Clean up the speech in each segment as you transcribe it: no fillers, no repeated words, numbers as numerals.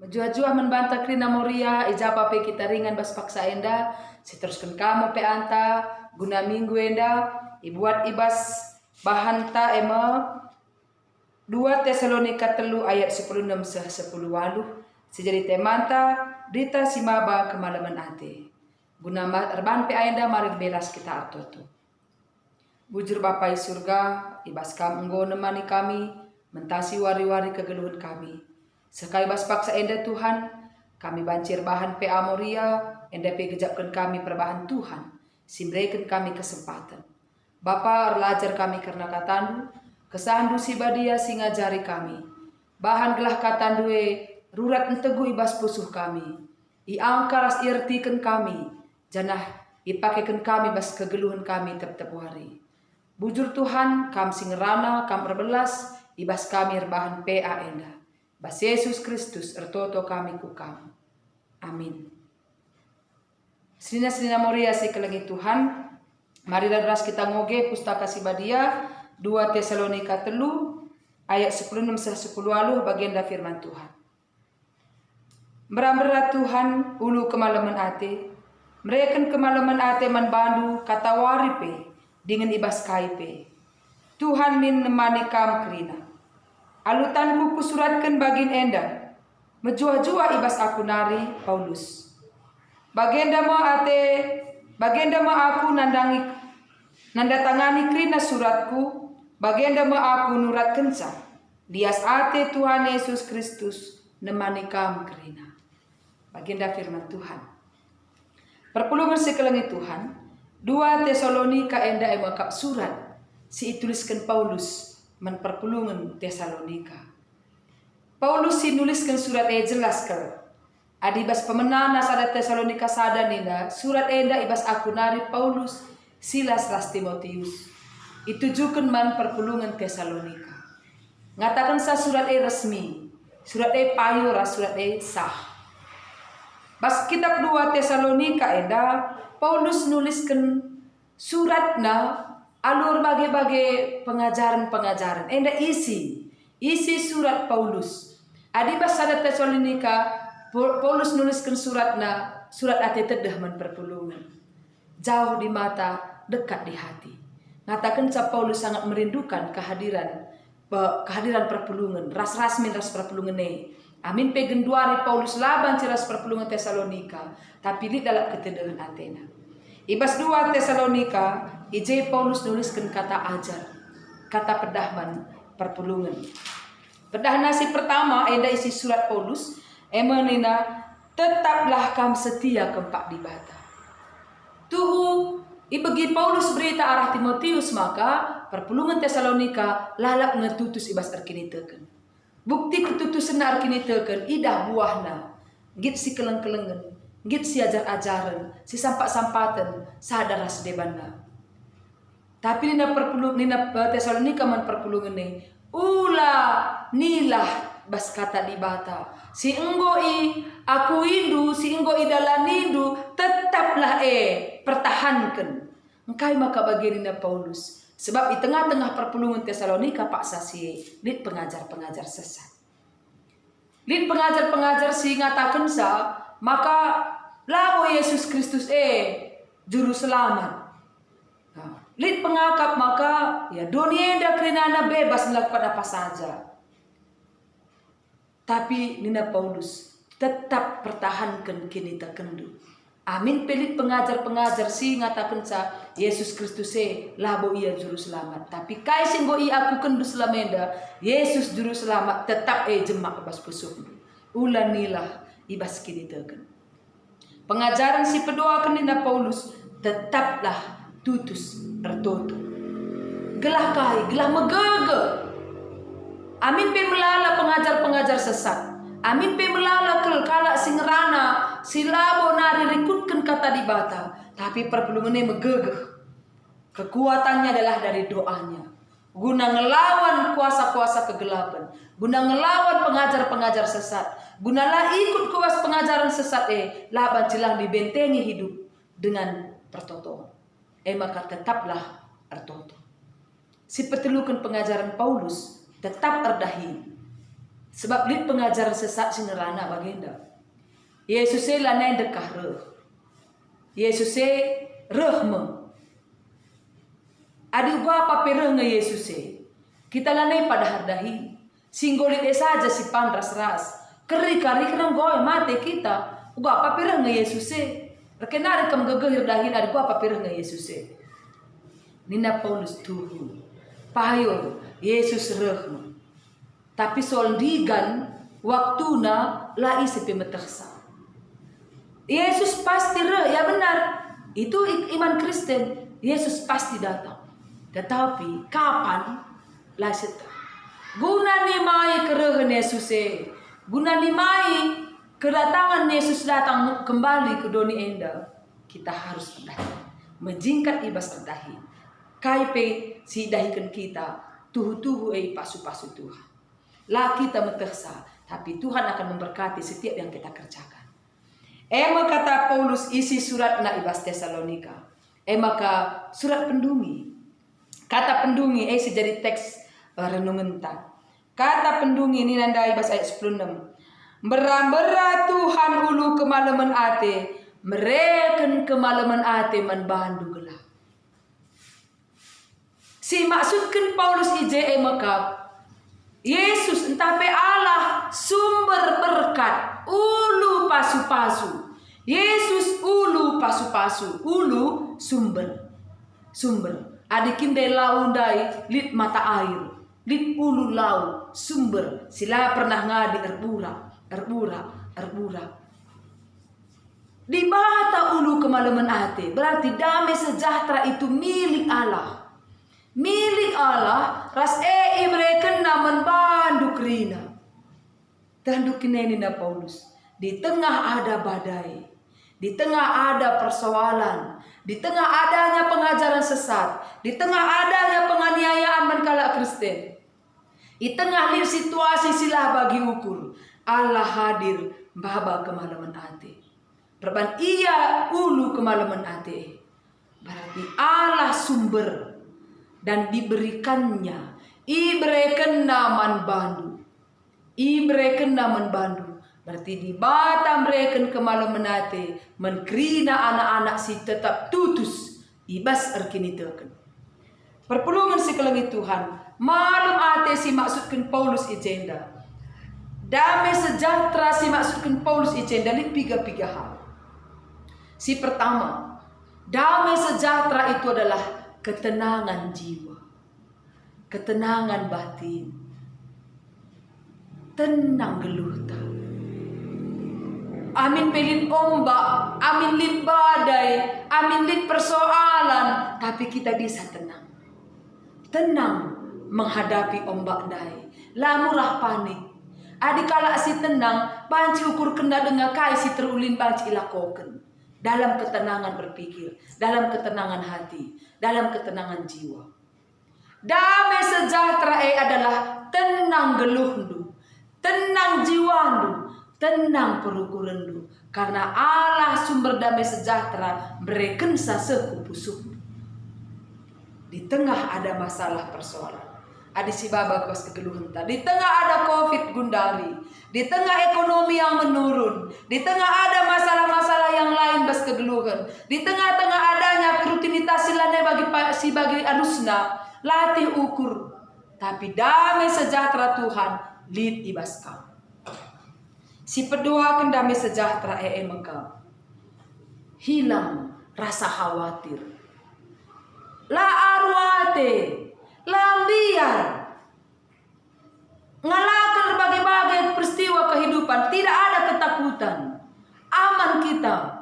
Menjua-jua membantah krina moria ijapa pe kita ringan bas paksa enda seteruskan kamu pe anta guna minggu enda ibuat ibas bahanta ema 2 Tesalonika 3 ayat 16 10 waluh sejadi temanta dita simaba kemalaman ate guna erban pe enda mari belas kita atoto bujur Bapa surga ibas kam enggo nemani kami mentasi wari-wari kegeluhan kami sekali bas paksa enda Tuhan, kami bancir bahan PA Moria, enda pe gejapkan kami perbahan Tuhan, simbrekan kami kesempatan. Bapa belajar kami karena katandu, kesandu si badia singajari kami. Bahan gelah katandu rurat entegu ibas pusuh kami. Iangkaras irtikan kami, janah ipakaikan kami bas kegeluhan kami tep-tep hari. Bujur Tuhan, kam singerana, kam berbelas, ibas kami rebahan PA enda. Bas Yesus Kristus ertoto kami kukam. Amin. Selina moria si kelengi Tuhan. Mari ras kita ngoge pustaka si badia 2 Tesalonika 3 ayat 10 aluh bagian da firman Tuhan. Berat Tuhan ulu kemalaman ate. Mereken kemalaman ate man bandu kata waripe dengan ibas kaipe. Tuhan min nemani kam krina. Alutanku kusuratkan bagin enda, menjua-jua ibas aku nari Paulus. Bagenda ma aku nandatangani krina suratku, bagenda ma aku nurat kenca. Dias ate Tuhan Yesus Kristus nemani kam krina. Bagenda firman Tuhan. Perpulungan sekelengi Tuhan, 2 Tesalonika enda emakap surat si ituliskan Paulus. Perpulungan Tesalonika. Paulus nuliskan surat jelas ke. Adibas pemenana sada Tesalonika sada nina surat enda ibas aku nari Paulus Silas ras Timotius. Itujukan man perpulungan Tesalonika. Ngatakan sa surat resmi, surat payu ras surat sah. Bas kitab 2 Tesalonika enda Paulus nuliskan suratna alur bagai-bagai pengajaran-pengajaran. Enda isi surat Paulus. Adibas sada Tesalonika Paulus nuliskan surat ate tedah man perpulungan. Jauh di mata, dekat di hati. Ngatakan ca Paulus sangat merindukan kehadiran perpulungan. Ras perpulungan Amin pe genduari Paulus laban ciras perpulungan Tesalonika. Tapi di dalam ketedahan Athena. Ibas 2 Tesalonika, IJ Paulus nuliskan kata ajar, kata pedahman perpulungan. Pedah nasi pertama, enda isi surat Paulus, emenina tetaplah kam setia kempak di bata. Tuhu, ibagi Paulus berita arah Timotius maka perpulungan Tesalonika lalap ngetutus ibas arkini teken. Bukti ketutusan arkini teken idah buahna, git si keleng-kelengen. Git si ajar-ajaran, si sampak-sampatan, sadar sedebana. Tapi nina Tesalonika man perpulungan nilah bas kata di bata. Si enggoi aku indu, si enggoi dalam indu, tetaplah pertahankan. Engkai maka bagian nina Paulus. Sebab di tengah-tengah perpulungan Tesalonika paksa si lid pengajar-pengajar sesat. Lid pengajar-pengajar si ngatakan sa maka labo Yesus Kristus juru selamat. Lid pengakap maka ya dunia enda kerinana bebas melakukan apa saja. Tapi Nina Paulus tetap pertahankan kini tak kendu. Amin pelit pengajar-pengajar si ngatakan sa Yesus Kristus labo ia juru selamat. Tapi kai singgo aku kendu selamenda Yesus juru selamat tetap jemak bas pusuk. Ulanilah ibas kini teken. Pengajaran si pedoa kenina Paulus tetaplah tutus ertoto. Gelah kai, gelah megege. Amin pe melala pengajar-pengajar sesat. Amin pe melala kala singerana silabo nari rikutkan kata di bata. Tapi perpulungannya megege. Kekuatannya adalah dari doanya. Guna ngelawan kuasa-kuasa kegelapan. Guna ngelawan pengajar-pengajar sesat. Gunalah ikut kuas pengajaran sesat laban jelang dibentengi hidup dengan pertotoan. Maka tetaplah ertoto. Si petelukan pengajaran Paulus tetap terdahi. Sebab lit pengajaran sesat sinerana bagenda. Yesus lanai dekah reh. Yesus rehme. Adi gua apa pereh nge Yesus kita lanai pada hardahi. Singgolit saja si pandras ras. Keri-kari kena goy mate kita. Gua apa pereh nge Yesus rekenari kam gegehir dahin adi gua apa pereh nge Yesus Nina Paulus tuhu. Payo Yesus rehme. Tapi soal digan waktuna lai sepe meteksa. Yesus pasti reh, ya benar. Itu iman Kristen. Yesus pasti datang. Tetapi kapan lah seta. Guna nimai kerehen Yesus guna nimai kedatangan Yesus datang kembali ke dunia enda. Kita harus berdahi. Menjingkat ibas berdahi. Kaipe si dahikan kita. Tuhu-tuhu pasu-pasu Tuhan. Lah kita meteksa. Tapi Tuhan akan memberkati setiap yang kita kerjakan. Kata Paulus isi surat na ibas Tesalonika. Maka surat pendungi. Kata pendungi sejadi teks renungan ta. Kata pendungi ini nanda ibas ayat 16. Berambera Tuhan ulu kemalaman ate. Mereken kemalaman ate manbandu gelap. Si maksudkan Paulus ije maka Yesus entape Allah sumber berkat ulu pasu-pasu. Yesus ulu pasu-pasu, ulu sumber. Adikin de laundai lit mata air, lit ulu lau sumber. Sila pernah ngadi erbura. Di bata ulu kemalaman ate, berarti damai sejahtera itu milik Allah. Milik Allah ras mereka naman bandu krina. Tanduk ini na Paulus. Di tengah ada badai, di tengah ada persoalan, di tengah adanya pengajaran sesat, di tengah adanya penganiayaan menkala Kristen, di tengah situasi silah bagi ukur, Allah hadir baba kemalaman ate. Berban ia ulu kemalaman ate. Berarti Allah sumber. Dan diberikannya ibreken naman bandu. Berarti di bata mereka kemalaman ate menkrina anak-anak si tetap tutus ibas erkini teken. Perpulungan si kelengi Tuhan malum ate si maksudkan Paulus ijenda. Damai sejahtera si maksudkan Paulus ijenda di piga-piga hal. Si pertama, damai sejahtera itu adalah ketenangan jiwa, ketenangan batin, tenang geluhta. Amin pelin ombak, amin lid badai, amin lid persoalan, tapi kita bisa tenang. Tenang menghadapi ombak dai. Lamurah panik. Adikala si tenang, banci ukur kena dengan kai si terulin banci ilakoken. Dalam ketenangan berpikir, dalam ketenangan hati, dalam ketenangan jiwa. Damai sejahtera adalah tenang geluhndu, tenang jiwandu, tenang perukurandu. Karena Allah sumber damai sejahtera berekensa sekupusuh. Di tengah ada masalah persoalan. Ada si baba kos kegeluhan tadi. Di tengah ada COVID gundari. Di tengah ekonomi yang menurun. Di tengah ada masalah-masalah yang lain bas kegeluhan. Di tengah-tengah adanya rutinitas silane bagi anusna. Latih ukur. Tapi damai sejahtera Tuhan lid ibas kau. Si pedua kan damai sejahtera mekau. Hilang rasa khawatir. La arwate. Lambiar ngalakan berbagai-bagai peristiwa kehidupan, tidak ada ketakutan, aman kita.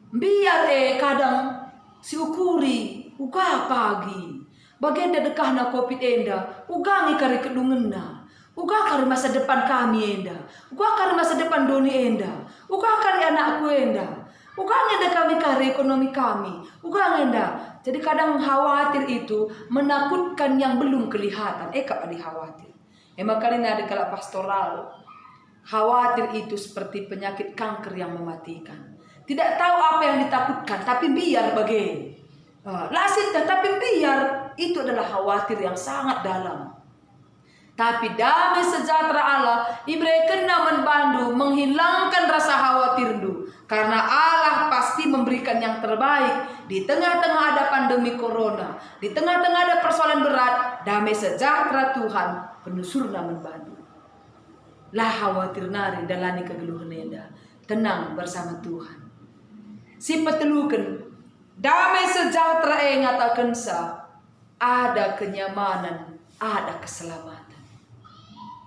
Biar kadang si ukuri uga pagi bagian dekah na COVID enda uga ngikari kedungenna uga kari masa depan kami enda uga kari masa depan doni enda uga kari anakku enda uga ngenda kami kari ekonomi kami uga ngenda. Jadi kadang khawatir itu menakutkan yang belum kelihatan. Kap ada khawatir. Emang kalian ada kalau pastoral. Khawatir itu seperti penyakit kanker yang mematikan. Tidak tahu apa yang ditakutkan, tapi biar bagai. Lasit, tapi biar itu adalah khawatir yang sangat dalam. Tapi damai sejahtera Allah ibrei kena membantu menghilangkan rasa khawatir du. Karena Allah pasti memberikan yang terbaik. Di tengah-tengah ada pandemi corona, di tengah-tengah ada persoalan berat, damai sejahtera Tuhan penusurna membantu. Lah khawatir nari dalani kegeluhan enda. Tenang bersama Tuhan. Si petelukan damai sejahtera ngatakan sa ada kenyamanan, ada keselamatan.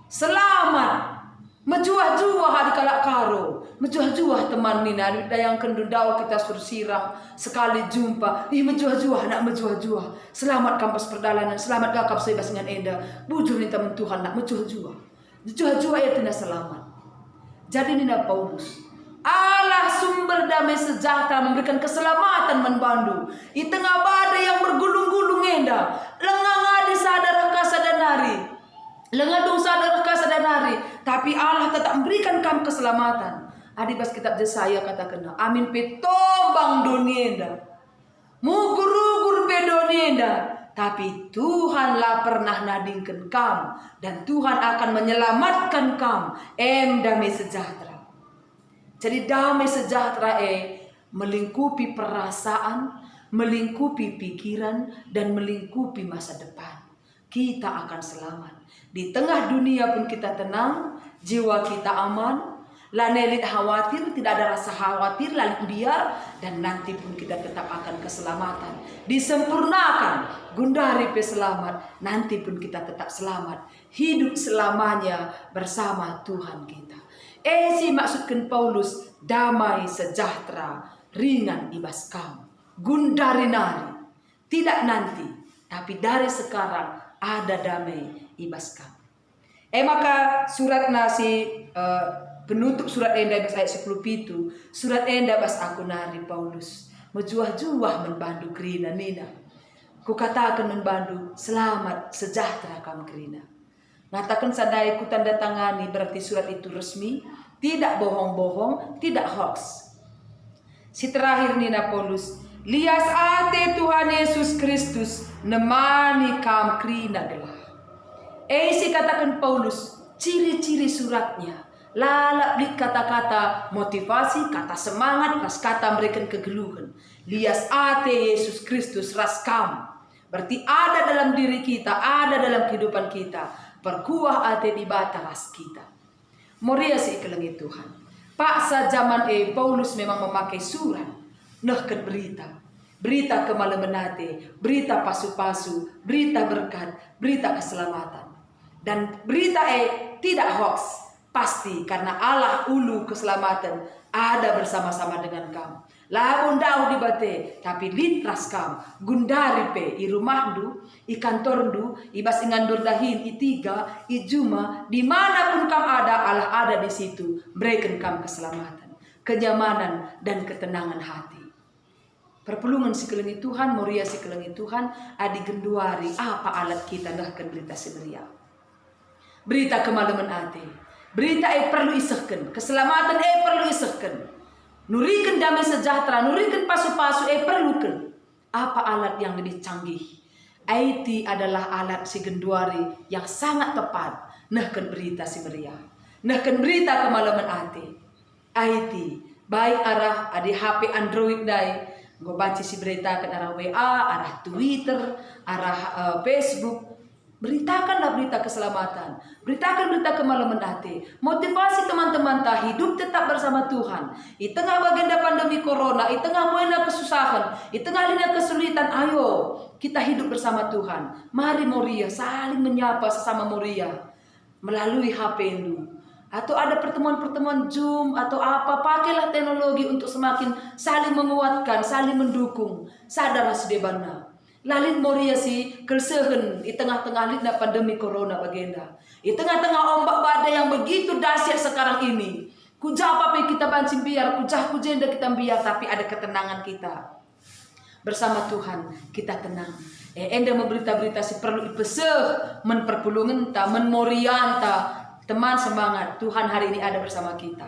Selamat menjuah-juah hari kalak karo, menjuah-juah teman nina dayang kendudau kita suruh sirang sekali jumpa, menjuah-juah nak menjuah-juah. Selamat kampus perdalanan, selamat gakap sebas dengan enda. Bujur ni teman Tuhan nak menjuah-juah. Menjuah-juah ya tidak selamat. Jadi nina Paulus, Allah sumber damai sejahtera memberikan keselamatan membantu. Di tengah badai yang bergulung-gulung enda, lengang adi sadar kasadanari. Lengadung sadar kasadanari, tapi Allah tetap memberikan kamu keselamatan. Adi bas kitab Yesaya katakan, amin petombang donienda, mugur-ugur bedonienda. Tapi Tuhanlah pernah nadingkan kamu, dan Tuhan akan menyelamatkan kamu. Damai sejahtera. Jadi damai sejahtera melingkupi perasaan, melingkupi pikiran, dan melingkupi masa depan. Kita akan selamat. Di tengah dunia pun kita tenang, jiwa kita aman, lanelit khawatir, tidak ada rasa khawatir, lalit biar, dan nanti pun kita tetap akan keselamatan. Disempurnakan, gundari pe selamat, nanti pun kita tetap selamat. Hidup selamanya bersama Tuhan kita. Si maksudkan Paulus, damai sejahtera, ringan ibas kamu. Gundari nari, tidak nanti, tapi dari sekarang ada damai ibas kamu. Maka surat nasi penutup surat enda bas ayat 10 pitu. Surat enda bas aku nari Paulus. Menjuah-juah membantu kerina nina. Ku katakan membantu selamat sejahtera kamu kerina. Ngatakan sadai ku tanda tangani berarti surat itu resmi. Tidak bohong-bohong, tidak hoax. Si terakhir nina Paulus. Lias ate Tuhan Yesus Kristus nemani kam krina gelah. Si katakan Paulus, ciri-ciri suratnya. Lalap beli kata-kata motivasi, kata semangat, ras kata memberikan kegeluhan. Lias ate Yesus Kristus ras kam. Berarti ada dalam diri kita, ada dalam kehidupan kita. Perkuah ate di bata ras kita. Moria si ikelengi Tuhan. Paksa zaman Paulus memang memakai surat. Nahkan berita. Berita kemalamanate, berita pasu-pasu, berita berkat, berita keselamatan. Dan berita tidak hoax. Pasti karena Allah ulu keselamatan ada bersama-sama dengan kamu. Labun dau di bate, tapi litras kamu. Gundari pe, i rumahdu, i kantordu, i bas ingandur dahin, i tiga, i juma, dimanapun kamu ada, Allah ada di situ. Berikan kamu keselamatan, kenyamanan, dan ketenangan hati. Perpulungan sekelengi Tuhan, moria sekelengi Tuhan, adi genduari, apa alat kita nahkan berita seberia. Berita kemalaman ate, berita perlu isahkan, keselamatan perlu isahkan. Nurikan damai sejahtera, nurikan pasu-pasu perlukan. Apa alat yang lebih canggih? IT adalah alat si genduari yang sangat tepat. Nahkan berita seberia, nahkan berita kemalaman ate. IT, baik arah adi HP Android dai. Gue baca si berita ke arah WA, arah Twitter, arah Facebook. Beritakanlah berita keselamatan. Beritakan berita kemalaman hati. Motivasi teman-teman tak hidup tetap bersama Tuhan. Di tengah baginda pandemi corona, di tengah buena kesusahan, di tengah lina kesulitan, ayo kita hidup bersama Tuhan. Mari moria, saling menyapa sesama moria melalui HP itu. Atau ada pertemuan-pertemuan Zoom atau apa, pakailah teknologi untuk semakin saling menguatkan, saling mendukung. Sadarlah sedebana. Lalit moria si kelsehen di tengah-tengah litna pandemi corona bagenda. Di tengah-tengah ombak badai yang begitu dahsyat sekarang ini. Kujah apa kita bancing biar, kujah kujenda kita biar, tapi ada ketenangan kita. Bersama Tuhan kita tenang. Enda memberita-berita si perlu ipeseh, menperpulungan ta, menmorianta. Teman semangat, Tuhan hari ini ada bersama kita.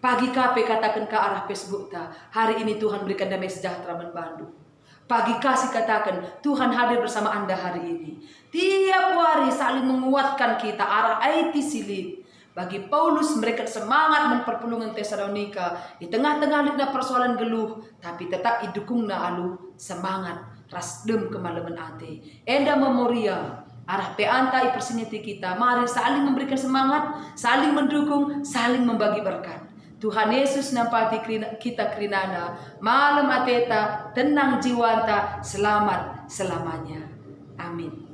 Pagi KP katakan ke arah Facebook ta, hari ini Tuhan berikan damai sejahtera membantu. Pagi kasih katakan, Tuhan hadir bersama Anda hari ini. Tiap hari saling menguatkan kita arah IT silit. Bagi Paulus mereka semangat memperpulungan Tesalonika. Di tengah-tengah lina persoalan geluh. Tapi tetap idukungna alu semangat. Rasdem kemalaman ate. Enda memoria. Arah peantai persiniti kita. Mari saling memberikan semangat. Saling mendukung. Saling membagi berkat. Tuhan Yesus nampati kita kerinana, malam ateta, tenang jiwanta, selamat selamanya. Amin.